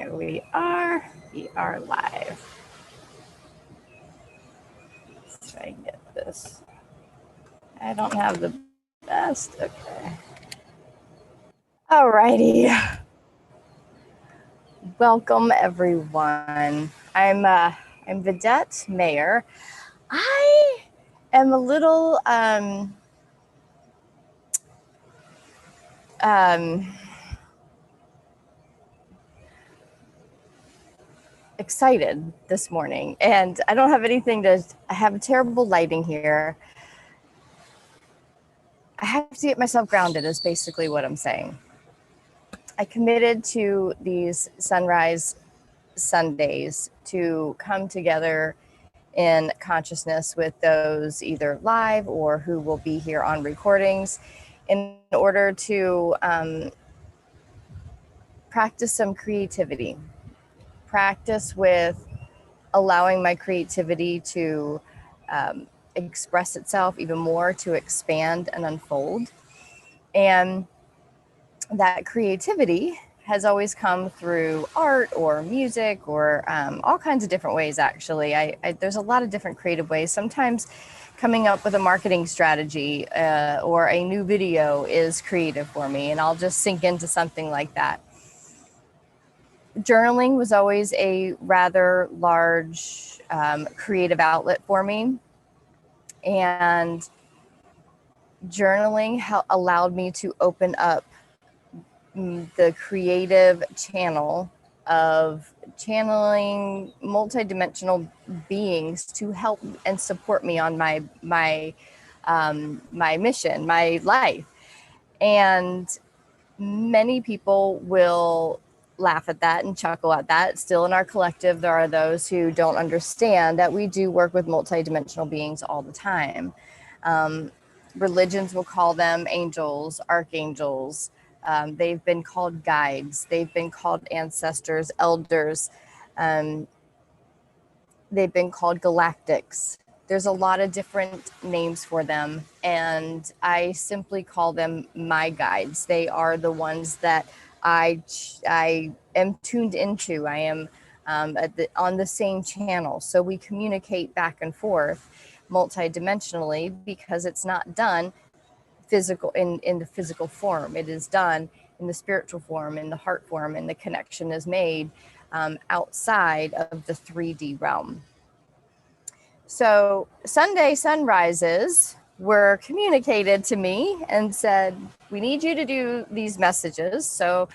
Okay, we are live. Let's try and get this. I don't have the best. Okay. Alrighty. Welcome everyone. I'm Vidette Mayer. I am a little excited this morning, and I don't have anything to. I have terrible lighting here. I have to get myself grounded, is basically what I'm saying. I committed to these sunrise Sundays to come together in consciousness with those either live or who will be here on recordings in order to practice some creativity, practice with allowing my creativity to express itself even more, to expand and unfold. And that creativity has always come through art or music or all kinds of different ways, actually. There's a lot of different creative ways. Sometimes coming up with a marketing strategy or a new video is creative for me, and I'll just sink into something like that. Journaling was always a rather large creative outlet for me. And journaling allowed me to open up the creative channel of channeling multidimensional beings to help and support me on my mission, my life. And many people will laugh at that and chuckle at that. Still in our collective, there are those who don't understand that we do work with multidimensional beings all the time. Religions will call them angels, archangels. They've been called guides. They've been called ancestors, elders. They've been called galactics. There's a lot of different names for them, and I simply call them my guides. They are the ones that I am tuned into. I am on the same channel, so we communicate back and forth multidimensionally because it's not done physical in the physical form. It is done in the spiritual form, in the heart form, and the connection is made outside of the 3D realm. So Sunday sunrises were communicated to me and said, we need you to do these messages so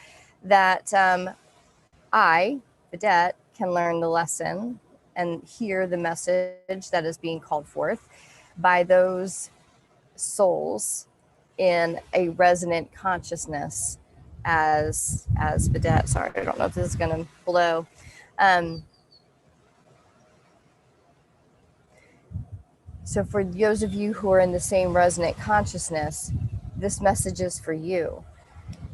that I, Vidette, can learn the lesson and hear the message that is being called forth by those souls in a resonant consciousness as Vidette. Sorry, I don't know if this is going to blow. So for those of you who are in the same resonant consciousness, this message is for you.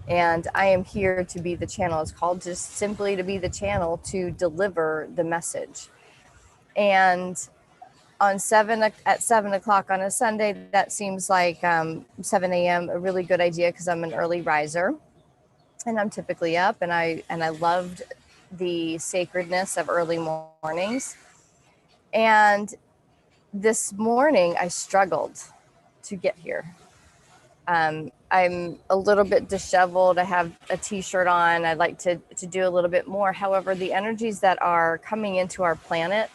And I am here to be the channel. It's called just simply to be the channel to deliver the message. And at 7 o'clock on a Sunday, that seems like 7 a.m. a really good idea because I'm an early riser and I'm typically up, and I loved the sacredness of early mornings. And this morning I struggled to get here. I'm a little bit disheveled. I have a t-shirt on. I'd like to do a little bit more. However, the energies that are coming into our planet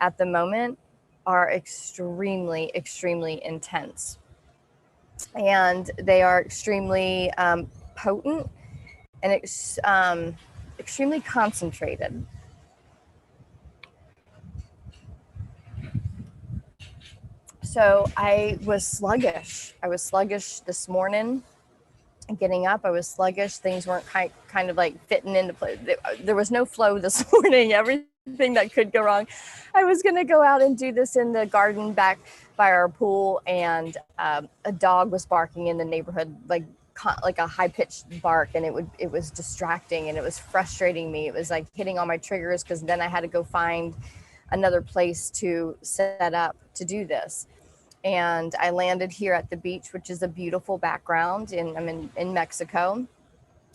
at the moment are extremely, extremely intense. And they are extremely potent and extremely concentrated. So I was sluggish. I was sluggish this morning. Getting up, I was sluggish. Things weren't kind of like fitting into place. There was no flow this morning. Everything that could go wrong. I was going to go out and do this in the garden back by our pool, and a dog was barking in the neighborhood, like a high-pitched bark, and it was distracting and it was frustrating me. It was like hitting all my triggers because then I had to go find another place to set up to do this. And I landed here at the beach, which is a beautiful background. I'm in Mexico.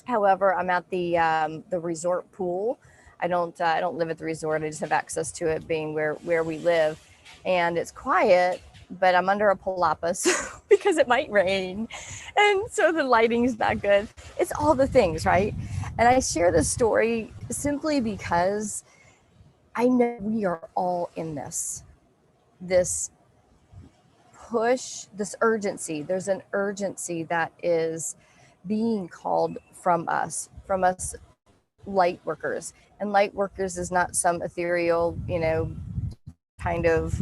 However, I'm at the resort pool. I don't live at the resort. I just have access to it, being where we live, and it's quiet. But I'm under a palapa because it might rain, and so the lighting's not good. It's all the things, right? And I share this story simply because I know we are all in this push, this urgency. There's an urgency that is being called from us light workers. And light workers is not some ethereal, kind of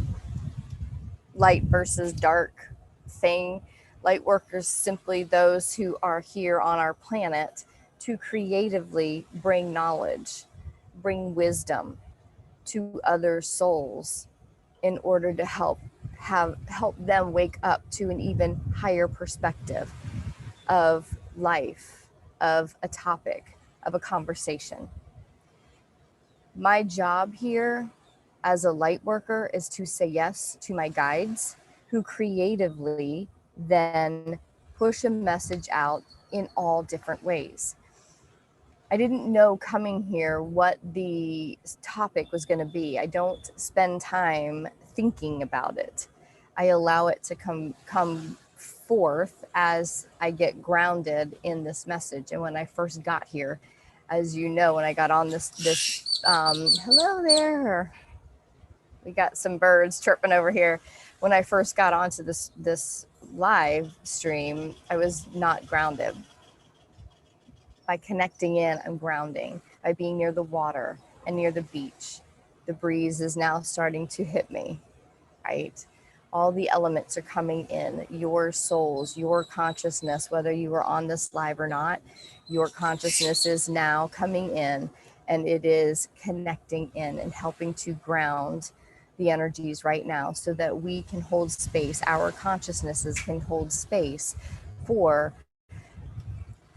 light versus dark thing. Light workers simply those who are here on our planet to creatively bring knowledge, bring wisdom to other souls in order to help them wake up to an even higher perspective of life, of a topic, of a conversation. My job here as a light worker is to say yes to my guides, who creatively then push a message out in all different ways. I didn't know coming here what the topic was going to be. I don't spend time thinking about it. I allow it to come forth as I get grounded in this message. And when I first got here, as you know, when I got on this hello there. We got some birds chirping over here. When I first got onto this live stream, I was not grounded. By connecting in, I'm grounding. By being near the water and near the beach, the breeze is now starting to hit me, right? All the elements are coming in. Your souls, your consciousness, whether you are on this live or not, your consciousness is now coming in, and it is connecting in and helping to ground the energies right now so that we can hold space. Our consciousnesses can hold space for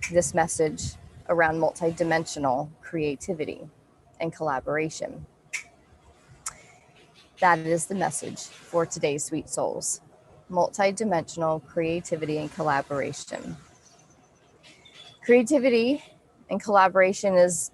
this message around multidimensional creativity and collaboration. That is the message for today's Sweet Souls. Multidimensional creativity and collaboration. Creativity and collaboration is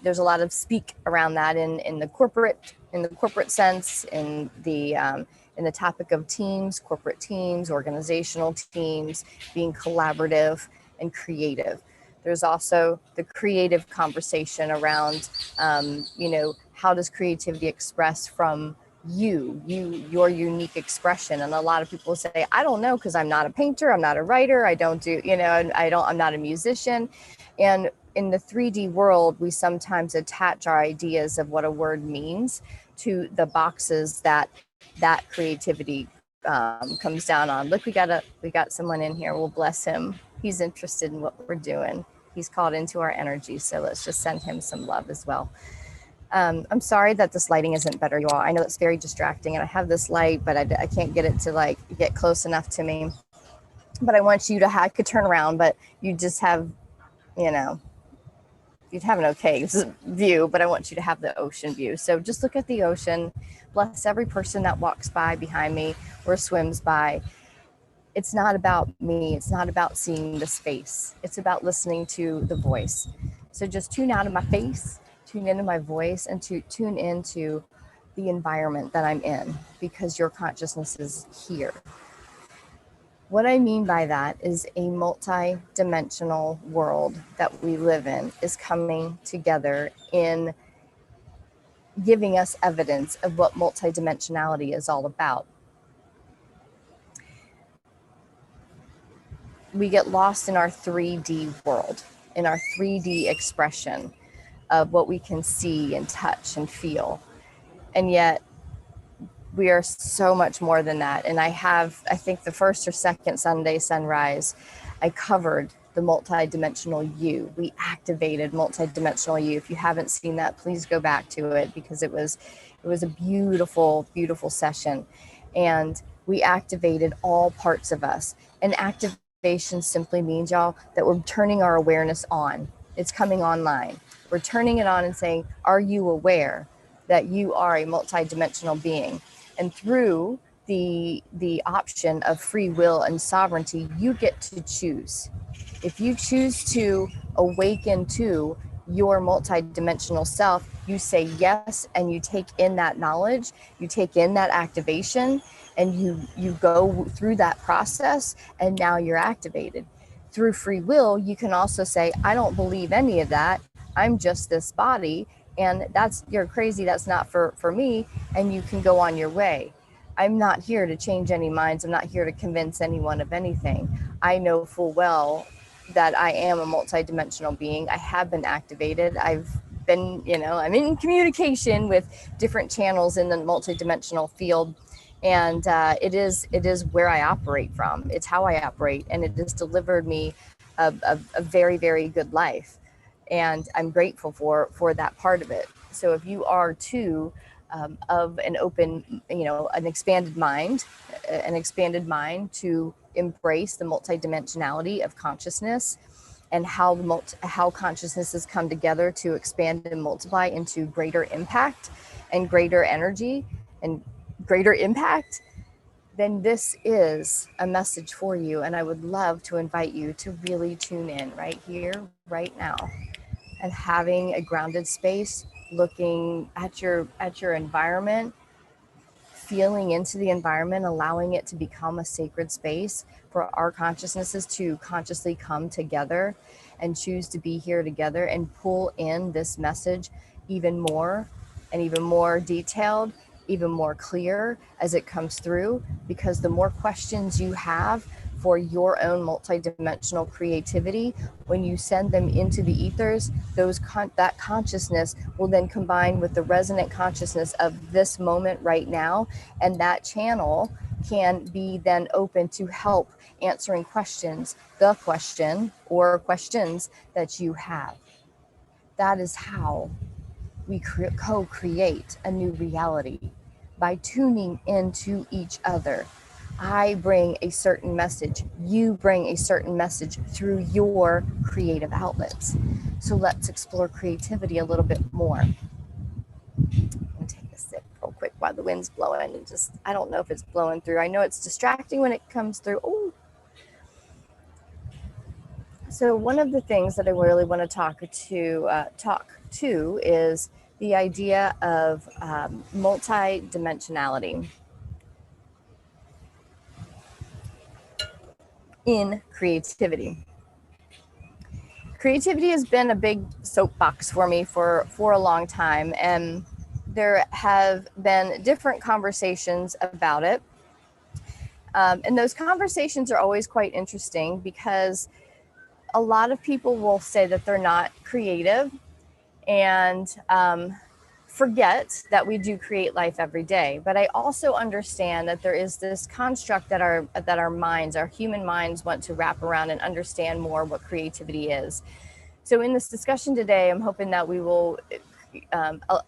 there's a lot of speak around that in the corporate sense, in the topic of teams, corporate teams, organizational teams, being collaborative and creative. There's also the creative conversation around, how does creativity express from your unique expression? And a lot of people say, I don't know, because I'm not a painter, I'm not a writer, I don't do, I'm not a musician. And in the 3D world, we sometimes attach our ideas of what a word means to the boxes that creativity comes down on. Look, we got someone in here. We'll bless him. He's interested in what we're doing. He's called into our energy. So let's just send him some love as well. I'm sorry that this lighting isn't better, you all. I know it's very distracting, and I have this light, but I can't get it to get close enough to me. But I want you to I could turn around, but you just have, you'd have an okay view, but I want you to have the ocean view. So just look at the ocean. Bless every person that walks by behind me or swims by. It's not about me. It's not about seeing the space. It's about listening to the voice. So just tune out of my face, tune into my voice, and to tune into the environment that I'm in, because your consciousness is here. What I mean by that is a multi-dimensional world that we live in is coming together in giving us evidence of what multidimensionality is all about. We get lost in our 3D world, in our 3D expression of what we can see and touch and feel. And yet we are so much more than that. And I think the first or second Sunday Sunrise, I covered the multidimensional you. We activated multidimensional you. If you haven't seen that, please go back to it, because it was a beautiful, beautiful session. And we activated all parts of us. And activation simply means, y'all, that we're turning our awareness on. It's coming online. We're turning it on and saying, are you aware that you are a multidimensional being? And through the option of free will and sovereignty. You get to choose. If you choose to awaken to your multidimensional self, you say yes, and you take in that knowledge, you take in that activation, and you go through that process, and now you're activated. Through free will, you can also say, I don't believe any of that. I'm just this body, and you're crazy. That's not for me. And you can go on your way. I'm not here to change any minds. I'm not here to convince anyone of anything. I know full well that I am a multidimensional being. I have been activated. I've been, I'm in communication with different channels in the multidimensional field. And it is where I operate from. It's how I operate, and it has delivered me a very, very good life. And I'm grateful for that part of it. So if you are too of an open, an expanded mind to embrace the multidimensionality of consciousness, and how consciousnesses come together to expand and multiply into greater impact and greater energy and greater impact, then this is a message for you. And I would love to invite you to really tune in right here, right now, and having a grounded space, looking at your environment, feeling into the environment, allowing it to become a sacred space for our consciousnesses to consciously come together and choose to be here together and pull in this message even more and even more detailed, even more clear as it comes through. Because the more questions you have for your own multidimensional creativity, when you send them into the ethers, that consciousness will then combine with the resonant consciousness of this moment right now, and that channel can be then open to help answering the question or questions that you have. That is how we co-create a new reality, by tuning into each other. I bring a certain message, you bring a certain message through your creative outlets. So let's explore creativity a little bit more. I'm gonna take a sip real quick while the wind's blowing, and I don't know if it's blowing through. I know it's distracting when it comes through. Ooh. So one of the things that I really want to talk to is the idea of multidimensionality in creativity. Creativity has been a big soapbox for me for a long time, and there have been different conversations about it. And those conversations are always quite interesting, because a lot of people will say that they're not creative, and forget that we do create life every day. But I also understand that there is this construct that our minds, our human minds, want to wrap around and understand more what creativity is. So in this discussion today, I'm hoping that we will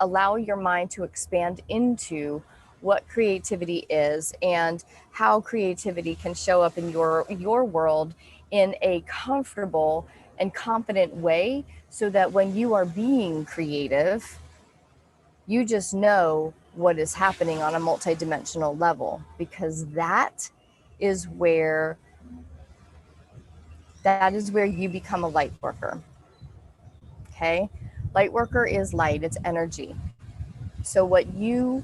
allow your mind to expand into what creativity is and how creativity can show up in your world in a comfortable and confident way, so that when you are being creative, you just know what is happening on a multidimensional level, because that is where you become a light worker. Okay? Light worker is light, it's energy. So what you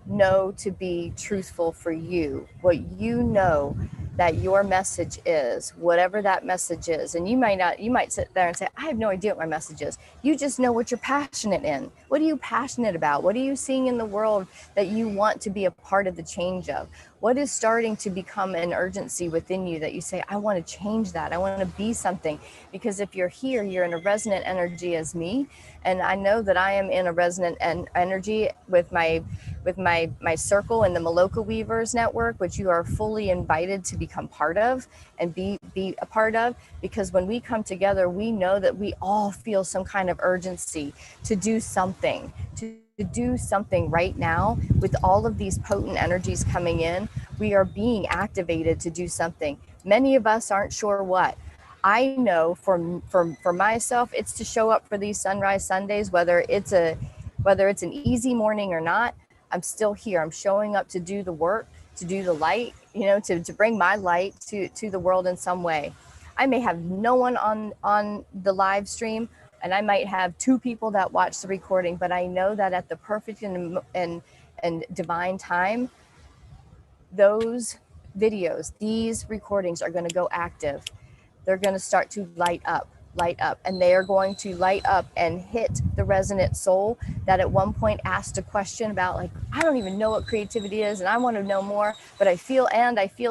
know to be truthful for you, what you know that your message is, whatever that message is. And you might sit there and say, I have no idea what my message is. You just know what you're passionate in. What are you passionate about? What are you seeing in the world that you want to be a part of the change of? What is starting to become an urgency within you that you say, I want to change that. I want to be something. Because if you're here, you're in a resonant energy as me. And I know that I am in a resonant energy with my circle in the Maloka Weavers Network, which you are fully invited to become part of and be a part of. Because when we come together, we know that we all feel some kind of urgency to do something, right now. With all of these potent energies coming in, we are being activated to do something. Many of us aren't sure what. I know for myself, it's to show up for these Sunrise Sundays, whether it's an easy morning or not. I'm still here. I'm showing up to do the work, to do the light, you know, to bring my light to the world in some way. I may have no one on the live stream, and I might have 2 people that watch the recording, but I know that at the perfect and divine time, those videos, these recordings are going to go active. They're going to start to light up, and they are going to light up and hit the resonant soul that at one point asked a question about, like, I don't even know what creativity is and I want to know more, but I feel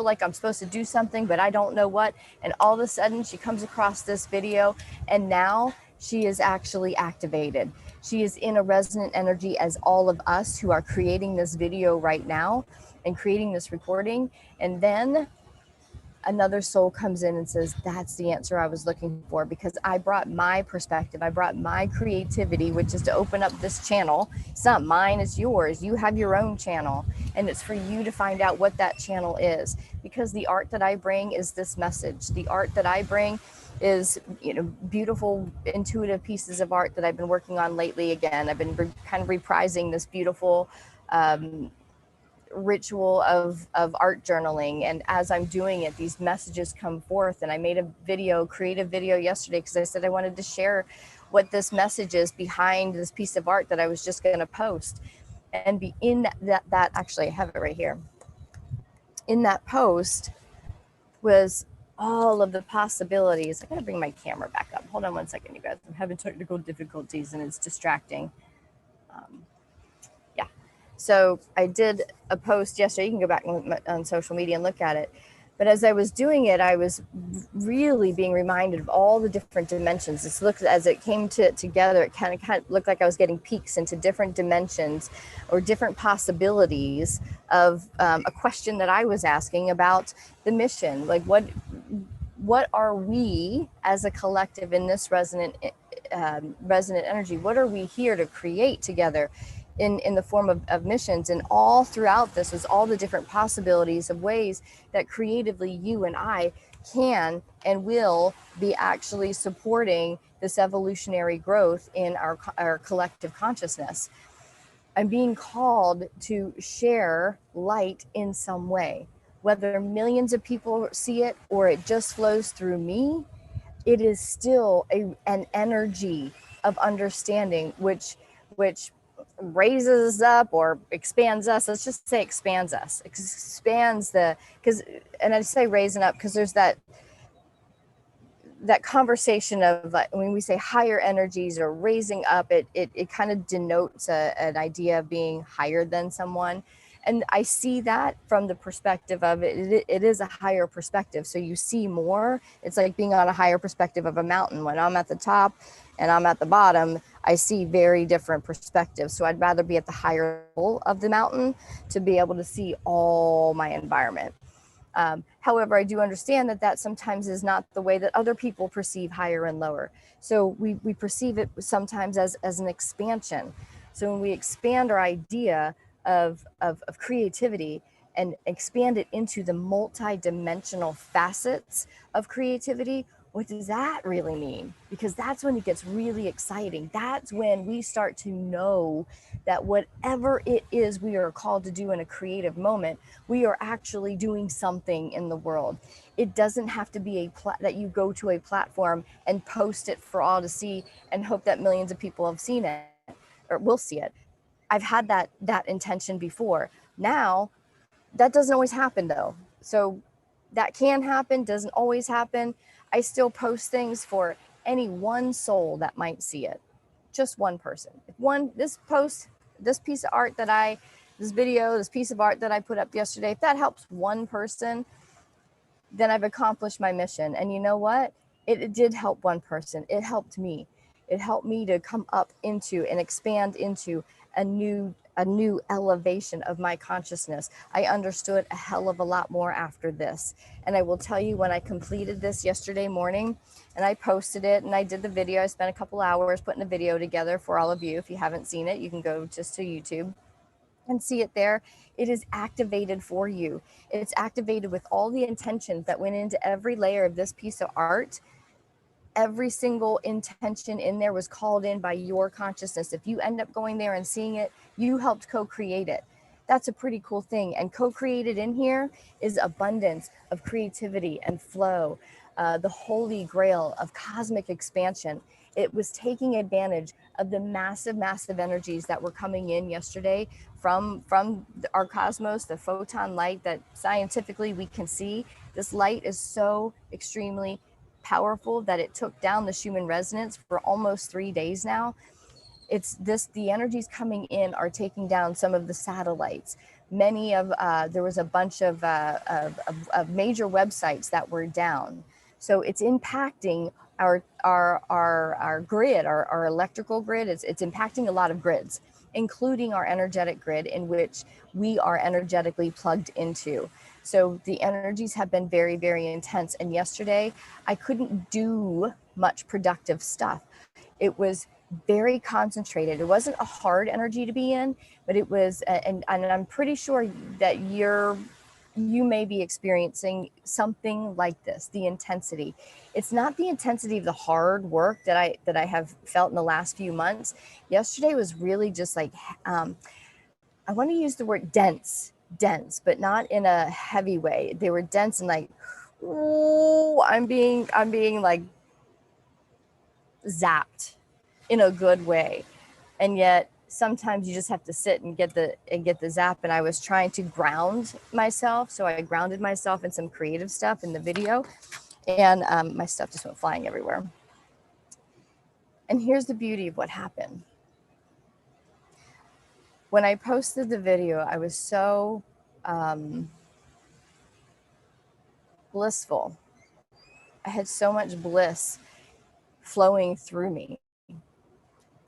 like I'm supposed to do something, but I don't know what. And all of a sudden she comes across this video, and now she is actually activated. She is in a resonant energy as all of us who are creating this video right now and creating this recording. And then another soul comes in and says, that's the answer I was looking for, because I brought my perspective, I brought my creativity, which is to open up this channel. It's not mine, it's yours. You have your own channel, and it's for you to find out what that channel is, because the art that I bring is this message. The art that I bring is, you know, beautiful, intuitive pieces of art that I've been working on lately. Again, I've been kind of reprising this beautiful ritual of art journaling, and as I'm doing it, these messages come forth. And I made a creative video yesterday, because I said I wanted to share what this message is behind this piece of art that I was just going to post. And be in that actually I have it right here. In that post was all of the possibilities. I gotta bring my camera back up. Hold on one second, you guys. I'm having technical difficulties and it's distracting. Yeah. So I did a post yesterday. You can go back on social media and look at it. But as I was doing it, I was really being reminded of all the different dimensions. It's looked, as it came together, it kind of looked like I was getting peeks into different dimensions or different possibilities of a question that I was asking about the mission. Like, what are we as a collective in this resonant energy? What are we here to create together in the form of missions? And all throughout this was all the different possibilities of ways that creatively you and I can and will be actually supporting this evolutionary growth in our collective consciousness. I'm being called to share light in some way, whether millions of people see it or it just flows through me. It is still an energy of understanding, which raises us up or expands us. Let's just say expands us, expands and I say raising up because there's that conversation of, like, when we say higher energies or raising up, it kind of denotes an idea of being higher than someone. And I see that from the perspective of it is a higher perspective. So you see more. It's like being on a higher perspective of a mountain. When I'm at the top and I'm at the bottom, I see very different perspectives. So I'd rather be at the higher level of the mountain to be able to see all my environment. However, I do understand that sometimes is not the way that other people perceive higher and lower. So we perceive it sometimes as an expansion. So when we expand our idea of creativity and expand it into the multi-dimensional facets of creativity, what does that really mean? Because that's when it gets really exciting. That's when we start to know that whatever it is we are called to do in a creative moment, we are actually doing something in the world. It doesn't have to be that you go to a platform and post it for all to see and hope that millions of people have seen it or will see it. I've had that intention before. Now, that doesn't always happen though. So that can happen, doesn't always happen. I still post things for any one soul that might see it. Just one person. If this piece of art this piece of art that I put up yesterday, if that helps one person, then I've accomplished my mission. And you know what? It did help one person. It helped me. It helped me to come up into and expand into a new elevation of my consciousness. I understood a hell of a lot more after this. And I will tell you, when I completed this yesterday morning and I posted it and I did the video, I spent a couple hours putting a video together for all of you. If you haven't seen it, you can go just to YouTube and see it there. It is activated for you. It's activated with all the intentions that went into every layer of this piece of art. Every single intention in there was called in by your consciousness. If you end up going there and seeing it, you helped co-create it. That's a pretty cool thing. And co-created in here is abundance of creativity and flow, the holy grail of cosmic expansion. It was taking advantage of the massive, massive energies that were coming in yesterday from our cosmos, the photon light that scientifically we can see. This light is so extremely powerful that it took down the Schumann resonance for almost 3 days now. It's this, the energies coming in are taking down some of the satellites. Many of there was a bunch of major websites that were down, so it's impacting our grid, our electrical grid. It's impacting a lot of grids, including our energetic grid, in which we are energetically plugged into. So the energies have been very, very intense. And yesterday I couldn't do much productive stuff. It was very concentrated. It wasn't a hard energy to be in, but it was, and I'm pretty sure that you may be experiencing something like this, the intensity. It's not the intensity of the hard work that I have felt in the last few months. Yesterday was really just like, I want to use the word dense, but not in a heavy way. They were dense and like, ooh, I'm being like zapped in a good way. And yet sometimes you just have to sit and get the zap. And I was trying to ground myself, so I grounded myself in some creative stuff in the video, and my stuff just went flying everywhere. And here's the beauty of what happened. When I posted the video, I was so blissful. I had so much bliss flowing through me.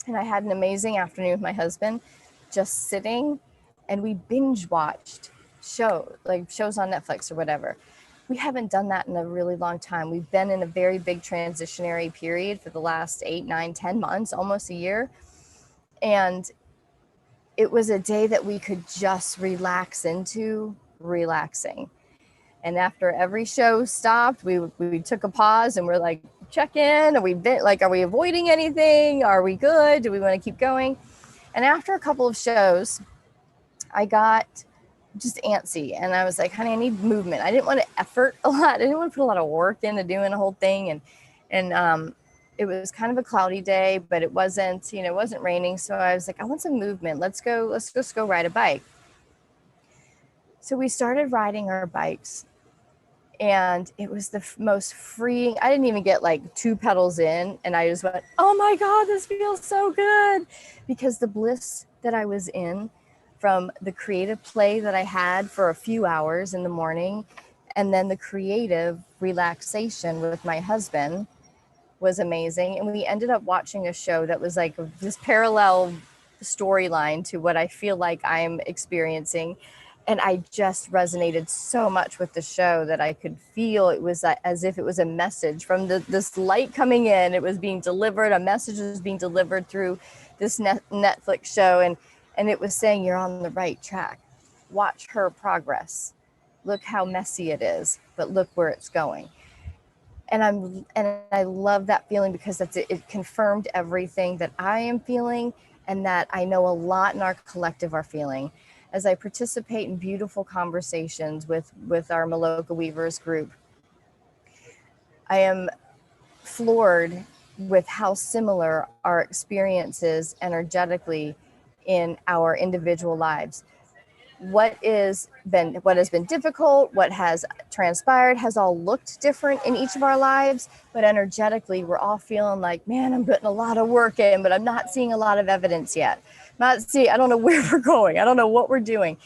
And I had an amazing afternoon with my husband, just sitting, and we binge watched shows on Netflix or whatever. We haven't done that in a really long time. We've been in a very big transitionary period for the last 8, 9, 10 months, almost a year. And it was a day that we could just relax into relaxing. And after every show stopped, we took a pause and we're like, check in. Are we avoiding anything? Are we good? Do we want to keep going? And after a couple of shows, I got just antsy, and I was like, honey, I need movement. I didn't want to effort a lot. I didn't want to put a lot of work into doing the whole thing. And it was kind of a cloudy day, but it wasn't raining. So I was like, I want some movement. Let's just go ride a bike. So we started riding our bikes, and it was the most freeing. I didn't even get like 2 pedals in, and I just went, oh my God, this feels so good, because the bliss that I was in from the creative play that I had for a few hours in the morning, and then the creative relaxation with my husband was amazing. And we ended up watching a show that was like this parallel storyline to what I feel like I'm experiencing. And I just resonated so much with the show that I could feel it was as if it was a message from this light coming in. It was being delivered. A message was being delivered through this Netflix show. And it was saying, you're on the right track. Watch her progress. Look how messy it is, but look where it's going. And I love that feeling, because it confirmed everything that I am feeling, and that I know a lot in our collective are feeling. As I participate in beautiful conversations with our Maloka Weavers group, I am floored with how similar our experiences energetically in our individual lives. What has been difficult, what has transpired, has all looked different in each of our lives, but energetically we're all feeling like, man, I'm putting a lot of work in, but I'm not seeing a lot of evidence yet. I don't know where we're going. I don't know what we're doing.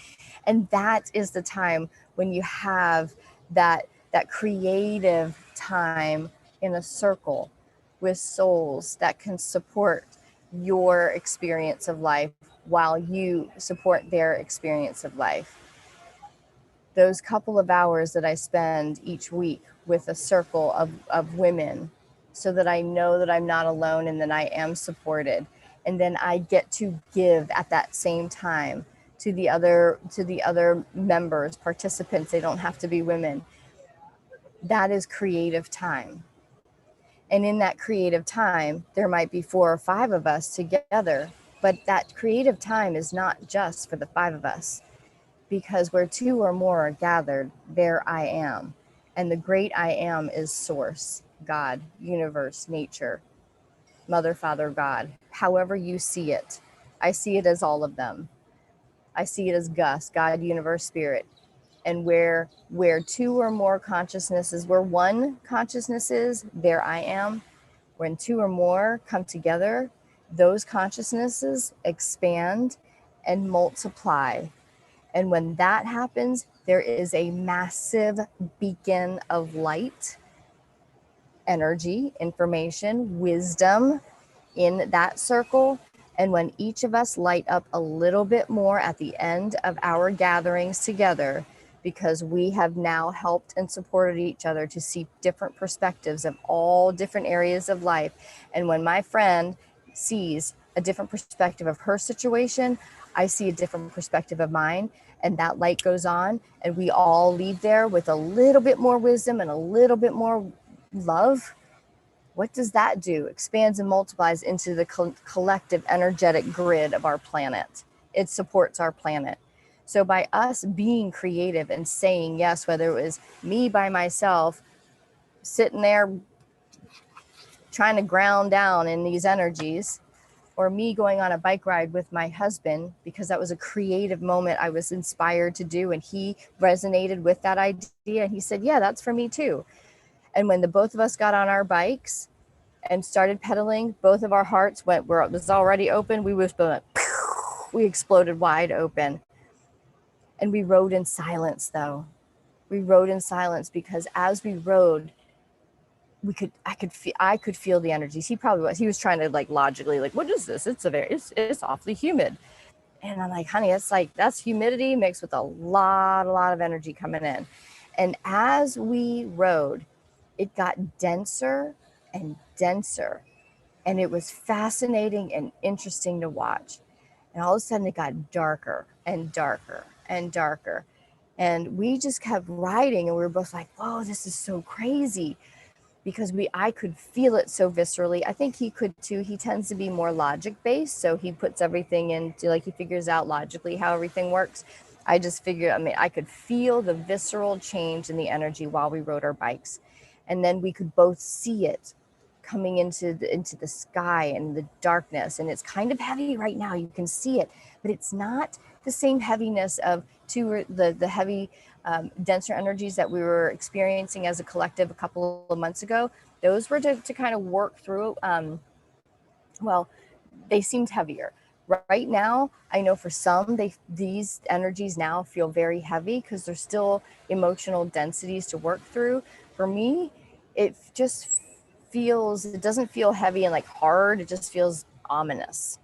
And that is the time when you have that creative time in a circle with souls that can support your experience of life while you support their experience of life. Those couple of hours that I spend each week with a circle of women, so that I know that I'm not alone and that I am supported. And then I get to give at that same time to the other members, participants. They don't have to be women. That is creative time. And in that creative time, there might be 4 or 5 of us together, but that creative time is not just for the 5 of us. because where two or more are gathered, there I am. And the great I am is source, God, universe, nature, mother, father, God, however you see it. I see it as all of them. I see it as Gus, God, universe, spirit. And where two or more consciousnesses, where one consciousness is, there I am. When two or more come together, those consciousnesses expand and multiply. And when that happens, there is a massive beacon of light, energy, information, wisdom in that circle. And when each of us light up a little bit more at the end of our gatherings together, because we have now helped and supported each other to see different perspectives of all different areas of life. And when my friend sees a different perspective of her situation, I see a different perspective of mine. And that light goes on, and we all leave there with a little bit more wisdom and a little bit more love. What does that do? Expands and multiplies into the collective energetic grid of our planet. It supports our planet. So by us being creative and saying yes, whether it was me by myself sitting there trying to ground down in these energies, or me going on a bike ride with my husband, because that was a creative moment I was inspired to do, and he resonated with that idea, and he said, yeah, that's for me too. And when the both of us got on our bikes and started pedaling, both of our hearts went where it was already open. We exploded wide open. And we rode in silence, though. We rode in silence because as we rode, I could feel the energies. He was trying to like logically, like, what is this? It's awfully humid. And I'm like, honey, it's like, that's humidity mixed with a lot of energy coming in. And as we rode, it got denser and denser. And it was fascinating and interesting to watch. And all of a sudden it got darker and darker and darker. And we just kept riding, and we were both like, whoa, this is so crazy. Because I could feel it so viscerally. I think he could too. He tends to be more logic based. So he puts everything into, like, he figures out logically how everything works. I just figured, I could feel the visceral change in the energy while we rode our bikes. And then we could both see it coming into the sky and the darkness. And it's kind of heavy right now. You can see it, but it's not the same heaviness of the heavy, denser energies that we were experiencing as a collective a couple of months ago. Those were to kind of work through. Well, they seemed heavier. Right now, I know for some, these energies now feel very heavy because there's still emotional densities to work through. For me, it doesn't feel heavy and like hard. It just feels ominous,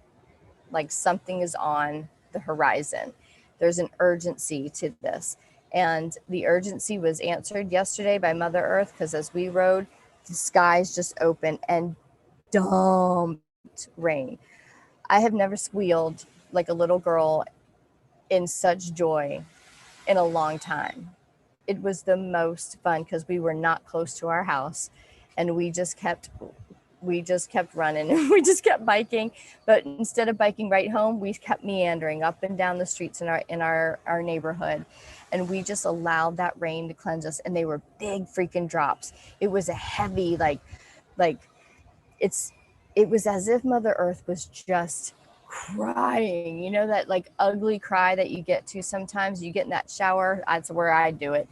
like something is on the horizon. There's an urgency to this. And the urgency was answered yesterday by Mother Earth, because as we rode, the skies just opened and dumped rain. I have never squealed like a little girl in such joy in a long time. It was the most fun because we were not close to our house, and we just kept running and we just kept biking. But instead of biking right home, we kept meandering up and down the streets in our neighborhood, and we just allowed that rain to cleanse us. And they were big freaking drops. It was a heavy, like it was as if Mother Earth was just crying, that like ugly cry that you get to sometimes. You get in that shower, that's where I do it,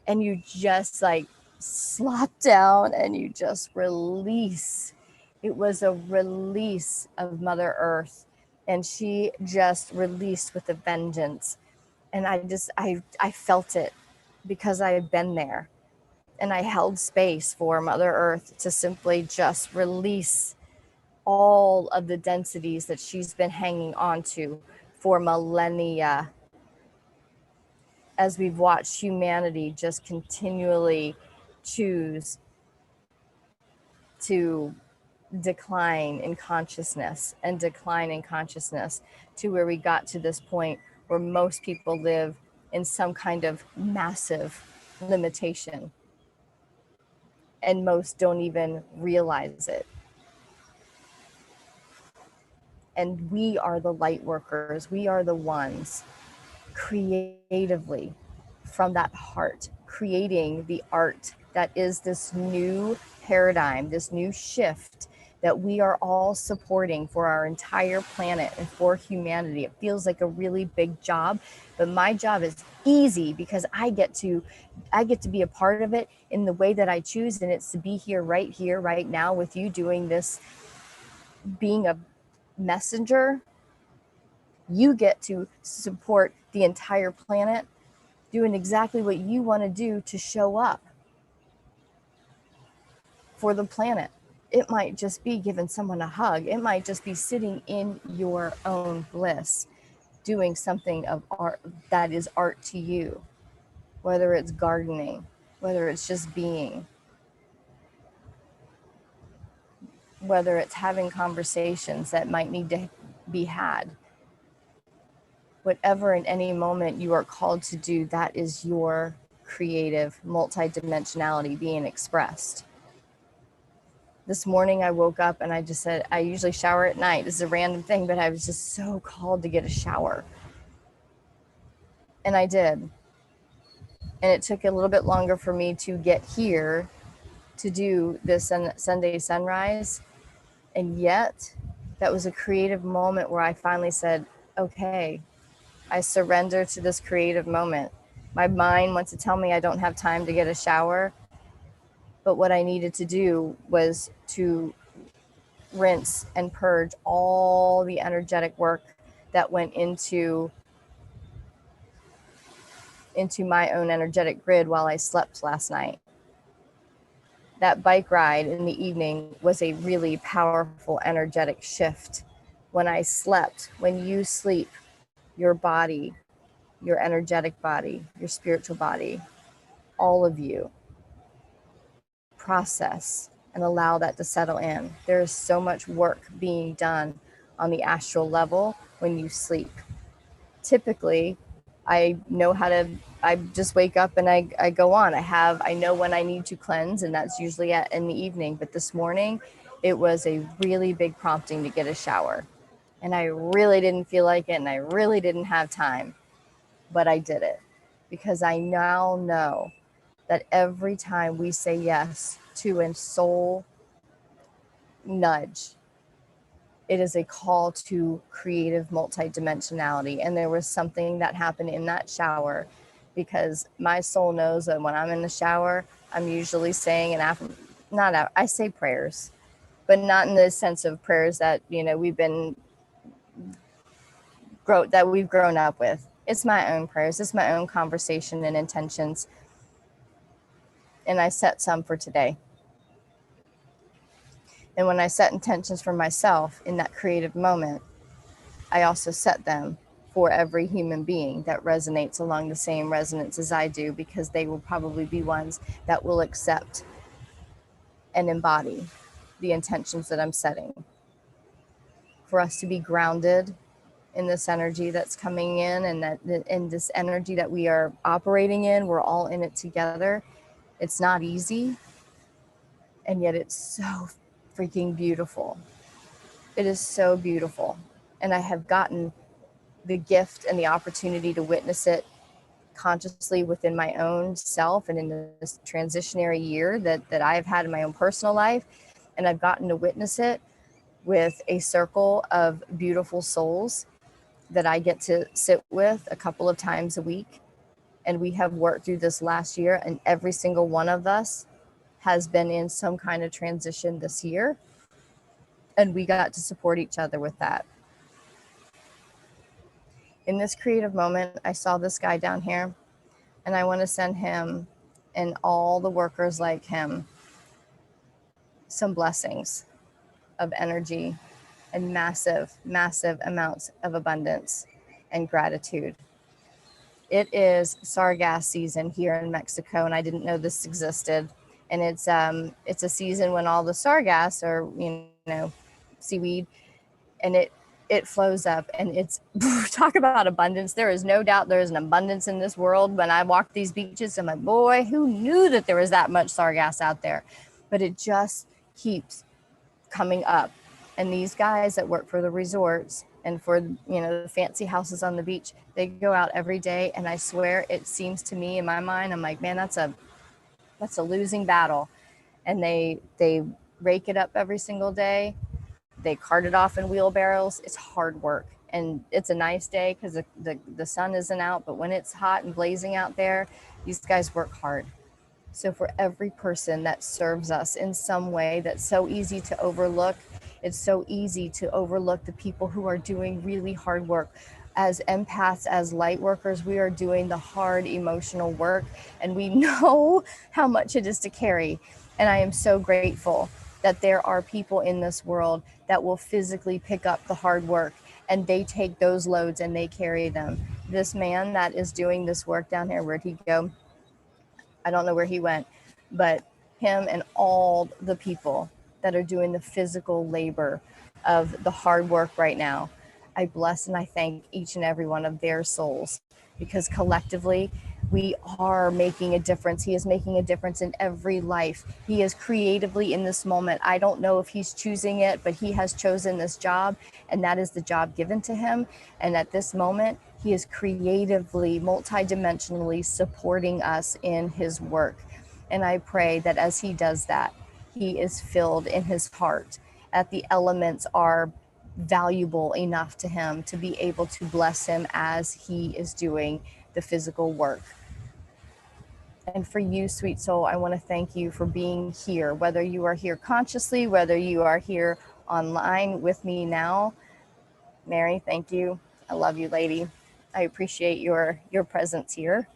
and you just like slop down and you just release. It was a release of Mother Earth, and she just released with a vengeance. And I felt it because I had been there, and I held space for Mother Earth to simply just release all of the densities that she's been hanging on to for millennia, as we've watched humanity just continually choose to decline in consciousness to where we got to this point where most people live in some kind of massive limitation, and most don't even realize it. And we are the light workers. We are the ones creatively from that heart, creating the art that is this new paradigm, this new shift that we are all supporting for our entire planet and for humanity. It feels like a really big job, but my job is easy because I get to be a part of it in the way that I choose, and it's to be here, right now with you, doing this, being a messenger. You get to support the entire planet doing exactly what you want to do to show up for the planet. It might just be giving someone a hug. It might just be sitting in your own bliss, doing something of art that is art to you, whether it's gardening, whether it's just being, whether it's having conversations that might need to be had. Whatever in any moment you are called to do, that is your creative multidimensionality being expressed. This morning I woke up and I just said, I usually shower at night. This is a random thing, but I was just so called to get a shower. And I did. And it took a little bit longer for me to get here to do this Sunday sunrise. And yet that was a creative moment where I finally said, okay, I surrender to this creative moment. My mind wants to tell me I don't have time to get a shower, but what I needed to do was to rinse and purge all the energetic work that went into my own energetic grid while I slept last night. That bike ride in the evening was a really powerful energetic shift. When I slept, when you sleep, your body, your energetic body, your spiritual body, all of you process and allow that to settle in. There is so much work being done on the astral level when you sleep. Typically, I just wake up and I go on. I know when I need to cleanse, and that's usually in the evening. But this morning, it was a really big prompting to get a shower. And I really didn't feel like it, and I really didn't have time. But I did it because I now know that every time we say yes to a soul nudge, it is a call to creative multidimensionality. And there was something that happened in that shower because my soul knows that when I'm in the shower, I'm usually saying I say prayers, but not in the sense of prayers that, we've grown up with. It's my own prayers. It's my own conversation and intentions. And I set some for today. And when I set intentions for myself in that creative moment, I also set them for every human being that resonates along the same resonance as I do, because they will probably be ones that will accept and embody the intentions that I'm setting. For us to be grounded in this energy that's coming in, and in this energy that we are operating in, we're all in it together. It's not easy, and yet it's so freaking beautiful. It is so beautiful. And I have gotten the gift and the opportunity to witness it consciously within my own self and in this transitionary year that I've had in my own personal life. And I've gotten to witness it with a circle of beautiful souls that I get to sit with a couple of times a week. And we have worked through this last year, and every single one of us has been in some kind of transition this year. And we got to support each other with that. In this creative moment, I saw this guy down here, and I want to send him and all the workers like him some blessings of energy and massive, massive amounts of abundance and gratitude. It is Sargasso season here in Mexico, and I didn't know this existed. And it's a season when all the sargasso, or seaweed, and it flows up, and it's talk about abundance. There is no doubt there is an abundance in this world. When I walk these beaches, I'm like, boy, who knew that there was that much sargasso out there? But it just keeps coming up. And these guys that work for the resorts And for, the fancy houses on the beach, they go out every day. And I swear, it seems to me in my mind, I'm like, man, that's a losing battle. And they rake it up every single day. They cart it off in wheelbarrows. It's hard work. And it's a nice day because the sun isn't out. But when it's hot and blazing out there, these guys work hard. So for every person that serves us in some way that's so easy to overlook, it's so easy to overlook the people who are doing really hard work. As empaths, as light workers, we are doing the hard emotional work, and we know how much it is to carry. And I am so grateful that there are people in this world that will physically pick up the hard work, and they take those loads and they carry them. This man that is doing this work down here, where'd he go? I don't know where he went, but him and all the people that are doing the physical labor of the hard work right now, I bless and I thank each and every one of their souls, because collectively we are making a difference. He is making a difference in every life. He is creatively in this moment. I don't know if he's choosing it, but he has chosen this job, and that is the job given to him. And at this moment, he is creatively, multidimensionally supporting us in his work. And I pray that as he does that, he is filled in his heart, that the elements are valuable enough to him to be able to bless him as he is doing the physical work. And for you, sweet soul, I want to thank you for being here, whether you are here consciously, whether you are here online with me now. Mary, thank you. I love you, lady. I appreciate your presence here.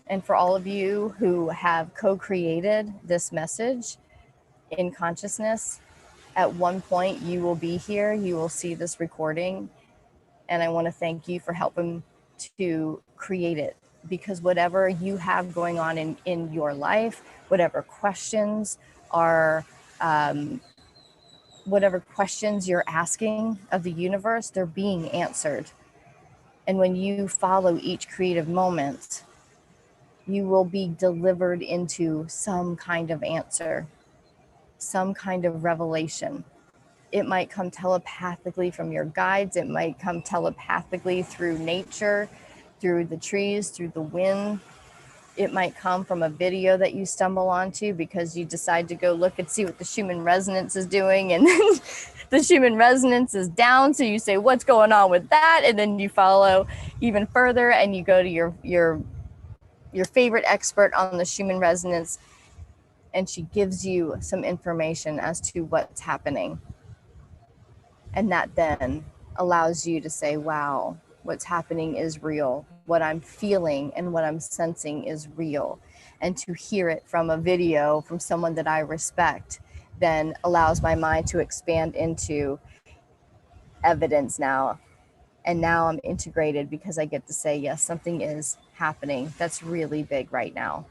And for all of you who have co-created this message in consciousness, at one point you will be here, you will see this recording, and I want to thank you for helping to create it, because whatever you have going on in your life, whatever questions are, whatever questions you're asking of the universe, they're being answered. And when you follow each creative moment, you will be delivered into some kind of answer, some kind of revelation. It might come telepathically from your guides. It might come telepathically through nature, through the trees, through the wind. It might come from a video that you stumble onto because you decide to go look and see what the Schumann resonance is doing. And then the Schumann resonance is down. So you say, what's going on with that? And then you follow even further and you go to your favorite expert on the Schumann resonance, and she gives you some information as to what's happening. And that then allows you to say, wow, what's happening is real. What I'm feeling and what I'm sensing is real. And to hear it from a video from someone that I respect then allows my mind to expand into evidence now. And now I'm integrated because I get to say, yes, something is happening that's really big right now.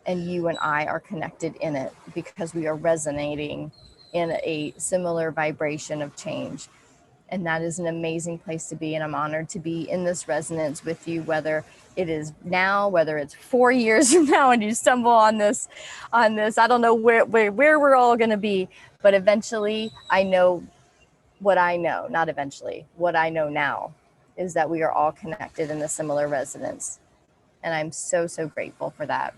And you and I are connected in it because we are resonating in a similar vibration of change. And that is an amazing place to be. And I'm honored to be in this resonance with you, whether it is now, whether it's 4 years from now and you stumble on this, I don't know where we're all going to be, but eventually I know what I know, not eventually, what I know now is that we are all connected in a similar resonance. And I'm so, so grateful for that.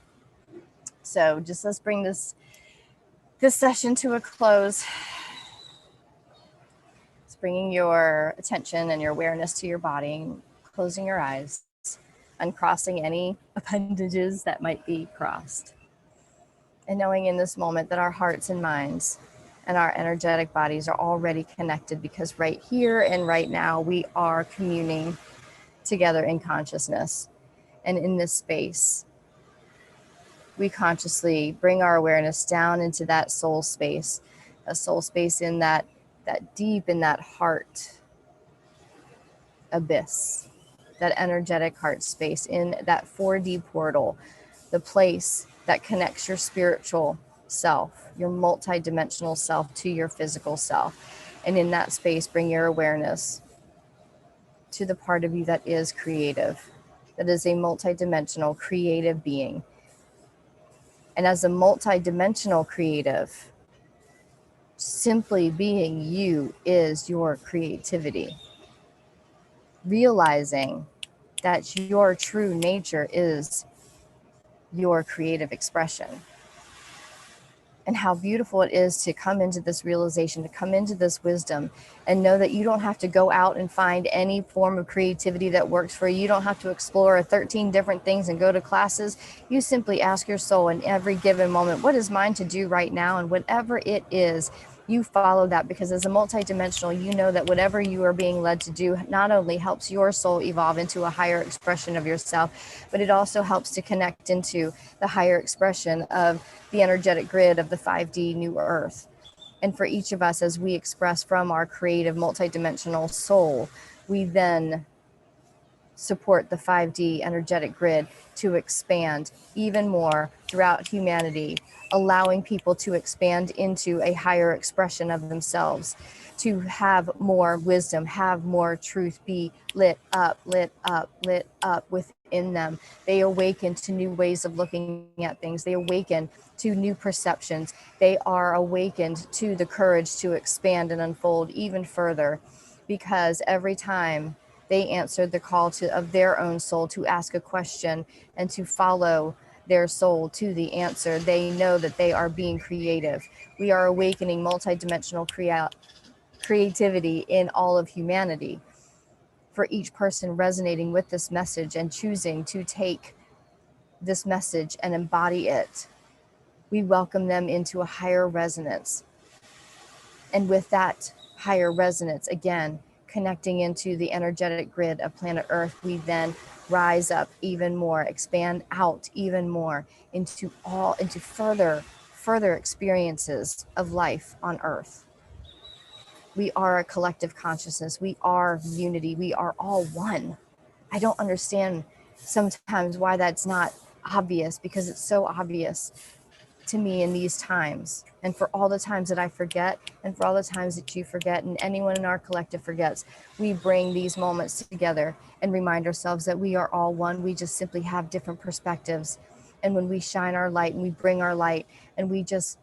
So just let's bring this session to a close. It's bringing your attention and your awareness to your body, closing your eyes, uncrossing any appendages that might be crossed. And knowing in this moment that our hearts and minds and our energetic bodies are already connected, because right here and right now we are communing together in consciousness. And in this space, we consciously bring our awareness down into that soul space, a soul space in that deep, in that heart abyss, that energetic heart space, in that 4D portal, the place that connects your spiritual self, your multidimensional self to your physical self. And in that space, bring your awareness to the part of you that is creative, that is a multidimensional creative being. And as a multidimensional creative, Simply being you is your creativity. Realizing that your true nature is your creative expression. And how beautiful it is to come into this realization, to come into this wisdom, and know that you don't have to go out and find any form of creativity that works for you. You don't have to explore 13 different things and go to classes. You simply ask your soul in every given moment, what is mine to do right now? And whatever it is, you follow that, because as a multidimensional, you know that whatever you are being led to do not only helps your soul evolve into a higher expression of yourself, but it also helps to connect into the higher expression of the energetic grid of the 5D new earth. And for each of us, as we express from our creative multidimensional soul, we then support the 5D energetic grid to expand even more throughout humanity, allowing people to expand into a higher expression of themselves, to have more wisdom, have more truth, be lit up, lit up, lit up within them. They awaken to new ways of looking at things. They awaken to new perceptions. They are awakened to the courage to expand and unfold even further, because every time they answered the call of their own soul to ask a question and to follow their soul to the answer, they know that they are being creative. We are awakening multidimensional creativity in all of humanity. For each person resonating with this message and choosing to take this message and embody it, we welcome them into a higher resonance. And with that higher resonance, again, connecting into the energetic grid of planet Earth, we then rise up even more, expand out even more into further experiences of life on Earth. We are a collective consciousness. We are unity. We are all one. I don't understand sometimes why that's not obvious, because it's so obvious to me in these times, and for all the times that I forget, and for all the times that you forget, and anyone in our collective forgets, we bring these moments together and remind ourselves that we are all one. We just simply have different perspectives. And when we shine our light and we bring our light and we just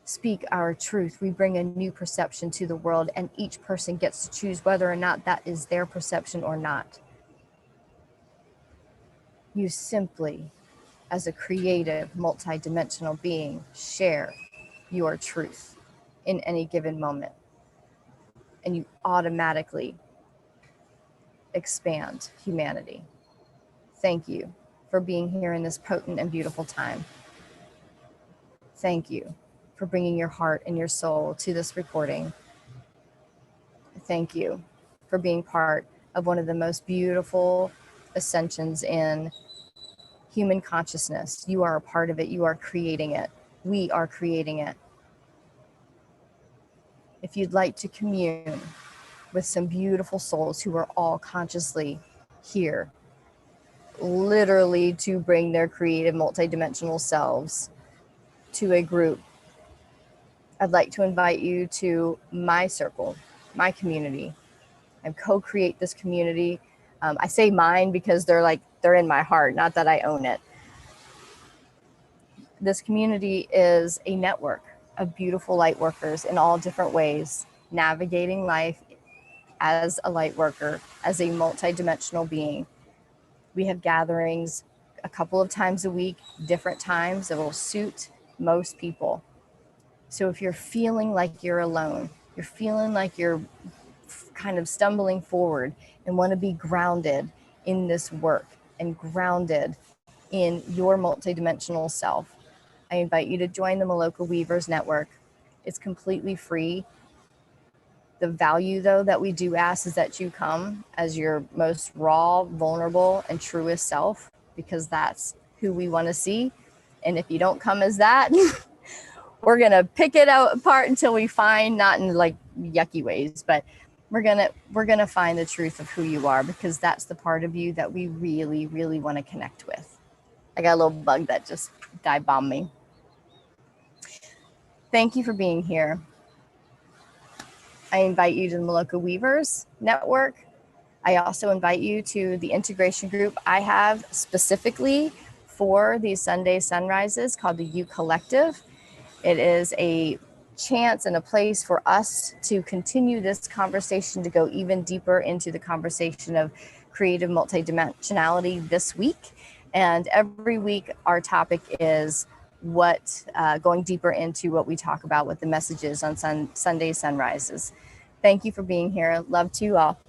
speak our truth, we bring a new perception to the world, and each person gets to choose whether or not that is their perception or not. You simply, as a creative, multidimensional being, share your truth in any given moment, and you automatically expand humanity. Thank you for being here in this potent and beautiful time. Thank you for bringing your heart and your soul to this recording. Thank you for being part of one of the most beautiful ascensions in human consciousness. You are a part of it. You are creating it. We are creating it. If you'd like to commune with some beautiful souls who are all consciously here, literally to bring their creative multidimensional selves to a group, I'd like to invite you to my circle, my community. I co-create this community. I say mine because they're in my heart, not that I own it. This community is a network of beautiful light workers in all different ways, navigating life as a light worker, as a multidimensional being. We have gatherings a couple of times a week, different times that will suit most people. So if you're feeling like you're alone, you're feeling like you're kind of stumbling forward and want to be grounded in this work and grounded in your multidimensional self, I invite you to join the Maloka Weavers Network. It's completely free. The value, though, that we do ask is that you come as your most raw, vulnerable, and truest self, because that's who we want to see. And if you don't come as that, we're going to pick it out apart until we find, not in like yucky ways, but we're going to find the truth of who you are, because that's the part of you that we really, really want to connect with. I got a little bug that just dive bombed me. Thank you for being here. I invite you to the Maloka Weavers Network. I also invite you to the integration group I have specifically for these Sunday sunrises called the You Collective. It is a chance and a place for us to continue this conversation, to go even deeper into the conversation of creative multidimensionality this week. And every week, our topic is going deeper into what we talk about with the messages on Sunday sunrises. Thank you for being here. Love to you all.